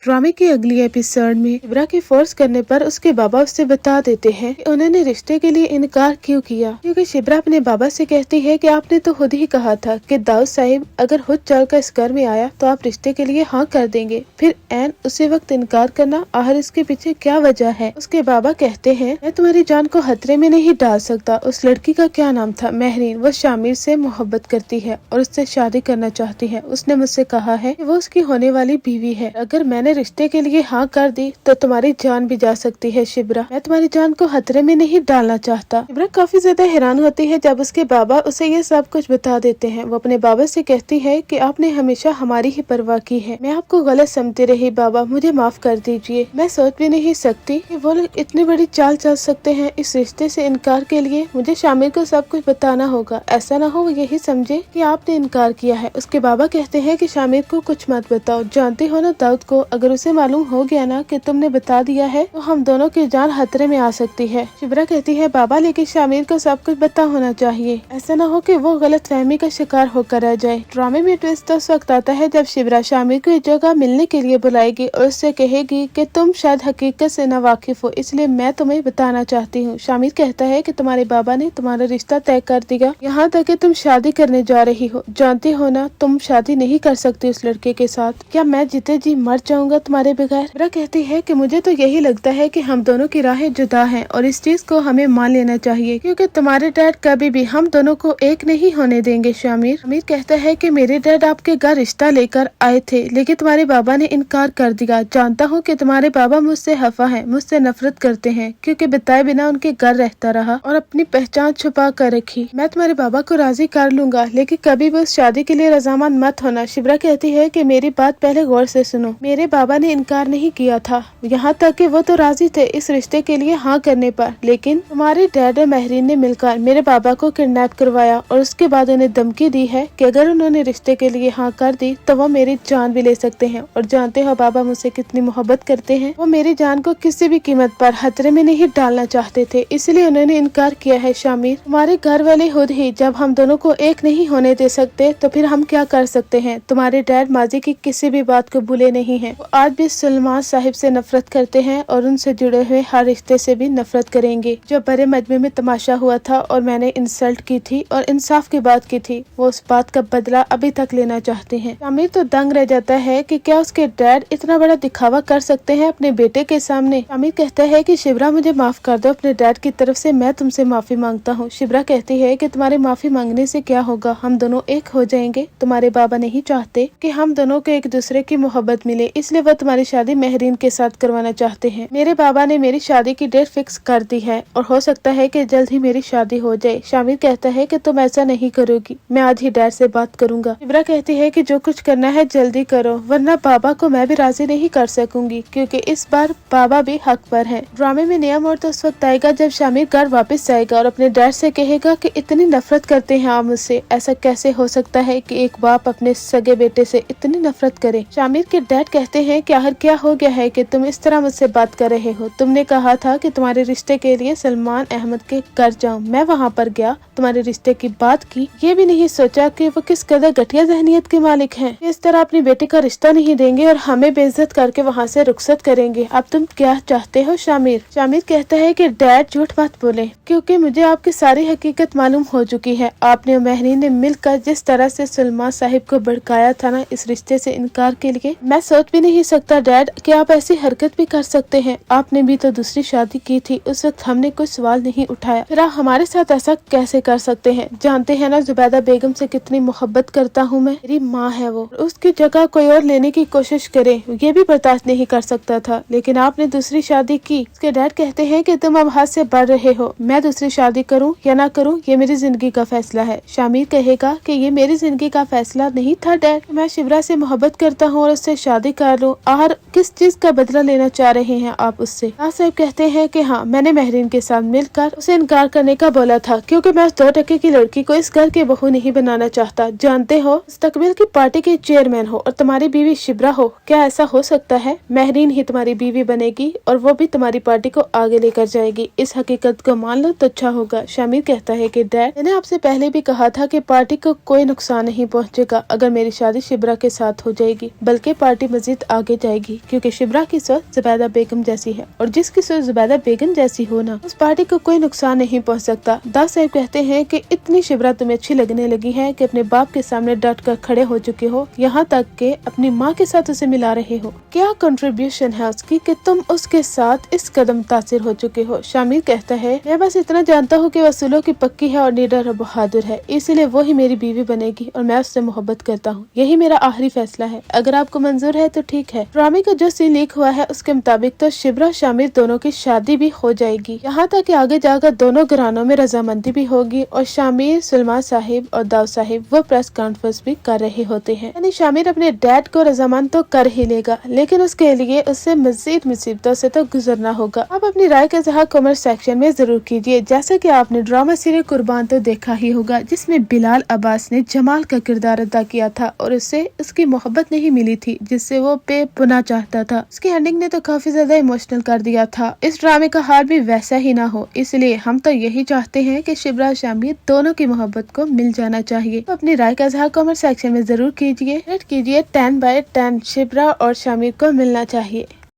ड्रामे के अगली एपिसोड में शिब्रा के फोर्स करने पर उसके बाबा उससे बता देते हैं कि उन्होंने रिश्ते के लिए इनकार क्यों किया, क्योंकि शिब्रा अपने बाबा से कहती है कि आपने तो खुद ही कहा था कि दाऊद साहिब अगर खुद चलकर इस घर में आया तो आप रिश्ते के लिए हाँ कर देंगे, फिर एन उसी वक्त इनकार करना, आखिर इसके पीछे क्या वजह है। उसके बाबा कहते हैं मैं तुम्हारी जान को खतरे में नहीं डाल सकता। उस लड़की का क्या नाम था? महरीन। वो शामिर से मोहब्बत करती है और उससे शादी करना चाहती है। उसने मुझसे कहा है कि वो उसकी होने वाली बीवी है। अगर मैंने रिश्ते के लिए हाँ कर दी तो तुम्हारी जान भी जा सकती है शिब्रा, मैं तुम्हारी जान को खतरे में नहीं डालना चाहता। शिब्रा काफी ज्यादा हैरान होती है जब उसके बाबा उसे ये सब कुछ बता देते हैं। वो अपने बाबा से कहती है कि आपने हमेशा हमारी ही परवाह की है, मैं आपको गलत समझती रही बाबा, मुझे माफ कर दीजिए। मैं सोच भी नहीं सकती कि वो लोग इतनी बड़ी चाल चल सकते हैं इस रिश्ते से इनकार के लिए। मुझे शामिर को सब कुछ बताना होगा, ऐसा ना हो वो यही समझे कि आपने इनकार किया है। उसके बाबा कहते हैं कि शामिर को कुछ मत बताओ, जानते हो ना दाऊद को अगर उसे मालूम हो गया ना कि तुमने बता दिया है तो हम दोनों की जान खतरे में आ सकती है। शिब्रा कहती है बाबा लेकिन शामिर को सब कुछ पता होना चाहिए, ऐसा ना हो कि वो गलत फहमी का शिकार होकर रह जाए। ड्रामे में ट्विस्ट उस वक्त आता है जब शिब्रा शामिर को एक जगह मिलने के लिए बुलाएगी और उससे कहेगी कि तुम शायद हकीकत से ना वाकिफ हो, इसलिए मैं तुम्हें बताना चाहती हूँ। शामिर कहता है कि तुम्हारे बाबा ने तुम्हारा रिश्ता तय कर दिया, यहाँ तक कि तुम शादी करने जा रही हो। जानती हो ना तुम शादी नहीं कर सकती उस लड़के के साथ। क्या मैं जीते जी मर जाऊंगा तुम्हारे बगैर? शिब्रा कहती है कि मुझे तो यही लगता है कि हम दोनों की राहें जुदा हैं और इस चीज को हमें मान लेना चाहिए, क्योंकि तुम्हारे डैड कभी भी हम दोनों को एक नहीं होने देंगे। शामिर कहता है कि मेरे डैड आपके घर रिश्ता लेकर आए थे लेकिन तुम्हारे बाबा ने इनकार कर दिया। जानता हूँ कि तुम्हारे बाबा मुझसे खफा हैं, मुझसे नफरत करते हैं क्योंकि बताए बिना उनके घर रहता रहा और अपनी पहचान छुपा कर रखी। मैं तुम्हारे बाबा को राजी कर लूंगा लेकिन कभी भी उस शादी के लिए रजामंद मत होना। शिब्रा कहती है कि मेरी बात पहले गौर से सुनो, मेरे बाबा ने इनकार नहीं किया था, यहाँ तक कि वो तो राजी थे इस रिश्ते के लिए हाँ करने पर, लेकिन तुम्हारे डैड और महरीन ने मिलकर मेरे बाबा को किडनैप करवाया और उसके बाद उन्हें धमकी दी है कि अगर उन्होंने रिश्ते के लिए हाँ कर दी तो वो मेरी जान भी ले सकते हैं। और जानते हो बाबा मुझसे कितनी मोहब्बत करते हैं, वो मेरी जान को किसी भी कीमत पर खतरे में नहीं डालना चाहते थे, इसलिए उन्होंने इनकार किया है। शामिर तुम्हारे घर वाले खुद ही जब हम दोनों को एक नहीं होने दे सकते तो फिर हम क्या कर सकते हैं। तुम्हारे डैड माजी की किसी भी बात को भूले नहीं है, वो आज भी सलमान साहिब से नफरत करते हैं और उनसे जुड़े हुए हर रिश्ते से भी नफरत करेंगे। जो बड़े मजमे में तमाशा हुआ था और मैंने इंसल्ट की थी और इंसाफ की बात की थी, वो उस बात का बदला अभी तक लेना चाहते हैं। शामिर तो दंग रह जाता है कि क्या उसके डैड इतना बड़ा दिखावा कर सकते हैं अपने बेटे के सामने। शामिर कहता है कि शिब्रा मुझे माफ कर दो, अपने डैड की तरफ से मैं तुमसे माफी मांगता हूँ। शिब्रा कहती है कि तुम्हारे माफी मांगने से क्या होगा, हम दोनों एक हो जाएंगे। तुम्हारे बाबा नहीं चाहते कि हम दोनों को एक दूसरे की मोहब्बत मिले, इसलिए वो तुम्हारी शादी महरीन के साथ करवाना चाहते हैं। मेरे बाबा ने मेरी शादी की डेट फिक्स कर दी है और हो सकता है कि जल्द ही मेरी शादी हो जाए। शामिर कहता है कि तुम ऐसा नहीं करोगी, मैं आज ही डैड से बात करूंगा। शिब्रा कहती है कि जो कुछ करना है जल्दी करो, वरना बाबा को मैं भी राजी नहीं कर सकूंगी, क्योंकि इस बार बाबा भी हक पर है। ड्रामे में नया मोड़ तो उस वक्त आएगा जब शामिर घर वापस जाएगा और अपने डैड से कहेगा कि इतनी नफरत करते हैं आप मुझसे, ऐसा कैसे हो सकता है कि एक बाप अपने सगे बेटे से इतनी नफरत करे। शामिर के डैड कहते हैं कि आखिर क्या हो गया है कि तुम इस तरह मुझसे बात कर रहे हो। तुमने कहा था कि तुम्हारे रिश्ते के लिए सलमान अहमद के घर जाऊं, मैं वहां पर गया, तुम्हारे रिश्ते की बात की, ये भी नहीं सोचा कि वो किस कदर घटिया जहनियत के मालिक हैं। इस तरह अपनी बेटी का रिश्ता नहीं देंगे और हमें बेइज्जत करके वहाँ से रुखसत करेंगे। अब तुम क्या चाहते हो? शामिर कहता है कि डैड झूठ मत बोले, क्योंकि मुझे आपकी सारी हकीकत मालूम हो चुकी है। आपने और महरीन ने मिलकर जिस तरह से सलमान साहिब को भड़काया था ना इस रिश्ते से इनकार के लिए, मैं सोच भी नहीं सकता डैड कि आप ऐसी हरकत भी कर सकते हैं। आपने भी तो दूसरी शादी की थी, उस वक्त हमने कोई सवाल नहीं उठाया, फिर आप हमारे साथ ऐसा कैसे कर सकते हैं? जानते हैं ना जुबैदा बेगम से कितनी मोहब्बत करता हूँ मैं, मेरी माँ है वो, उसकी जगह कोई और लेने की कोशिश करे ये भी बर्दाश्त नहीं कर सकता था, लेकिन आपने दूसरी शादी की। उसके डैड कहते हैं कि तुम अब हाथ से बढ़ रहे हो, मैं दूसरी शादी करूँ या ना करूँ ये मेरी जिंदगी का फैसला है। शामिर कहेगा कि ये मेरी जिंदगी का फैसला नहीं था डैड, मैं शिब्रा से मोहब्बत करता हूँ और उससे शादी कर लूँ। और किस चीज का बदला लेना चाह रहे हैं आप उससे? साहब कहते हैं कि हाँ, मैंने महरीन के साथ मिलकर उसे इनकार करने का बोला था, क्योंकि मैं उस 2% की लड़की को इस घर की बहू नहीं बनाना चाहता। जानते हो मुस्तकबिल की पार्टी के चेयरमैन हो और तुम्हारी बीवी शिब्रा हो, क्या ऐसा हो सकता है? महरीन ही तुम्हारी बीवी बनेगी और वो भी तुम्हारी पार्टी को आगे लेकर जाएगी। इस हकीकत को मान लो तो अच्छा होगा। शामिर कहता है कि डैड, मैंने आपसे पहले भी कहा था कि पार्टी को कोई नुकसान नहीं पहुँचेगा अगर मेरी शादी शिब्रा के साथ हो जाएगी, बल्कि पार्टी मजीद आगे जाएगी, क्योंकि शिब्रा की सोच जुबैदा बेगम जैसी है और जिसकी सोच जुबैदा बेगम जैसी हो ना, उस पार्टी को कोई नुकसान नहीं पहुंच सकता। दाऊद साहिब कहते हैं कि इतनी शिब्रा तुम्हें अच्छी लगने लगी है कि अपने बाप के सामने डट कर खड़े हो चुके हो, यहाँ तक कि अपनी माँ के साथ उसे मिला रहे हो। क्या कंट्रीब्यूशन है उसकी कि तुम उसके साथ इस कदम मुतासिर हो चुके हो। शामिर कहता है, मैं बस इतना जानता हूँ कि वह असूलों की पक्की है और निडर और बहादुर है, इसीलिए वो ही मेरी बीवी बनेगी और मैं उससे मोहब्बत करता हूँ। यही मेरा आखिरी फैसला है। अगर आपको मंजूर है तो ठीक है। ड्रामे का जो सीन लीक हुआ है उसके मुताबिक तो शिब्रा और शामिर दोनों की शादी भी हो जाएगी, यहाँ तक कि आगे जाकर दोनों घरानों में रजामंदी भी होगी और शामिर, सलमान साहिब और दाऊद साहिब वो प्रेस कॉन्फ्रेंस भी कर रहे होते हैं। यानी शामिर अपने डैड को रजामंद तो कर ही लेगा, लेकिन उसके लिए उससे मजीद मुसीबतों से तो गुजरना होगा। आप अपनी राय का इज़हार कमेंट सेक्शन में जरूर कीजिए। जैसे कि आपने ड्रामा सीरियल कुर्बान तो देखा ही होगा, जिसमें बिलाल अब्बास ने जमाल का किरदार अदा किया था और उससे उसकी मोहब्बत नहीं मिली थी जिससे वो बेपनाह चाहता था। उसकी एंडिंग ने तो काफी ज्यादा इमोशनल कर दिया था। इस ड्रामे का हाल भी वैसा ही ना हो, इसलिए हम तो यही चाहते हैं कि शिब्रा और शामिर दोनों की मोहब्बत को मिल जाना चाहिए। तो अपनी राय का इज़हार कमेंट सेक्शन में जरूर कीजिए। रेट कीजिए 10/10 शिब्रा और शामिर को मिलना चाहिए।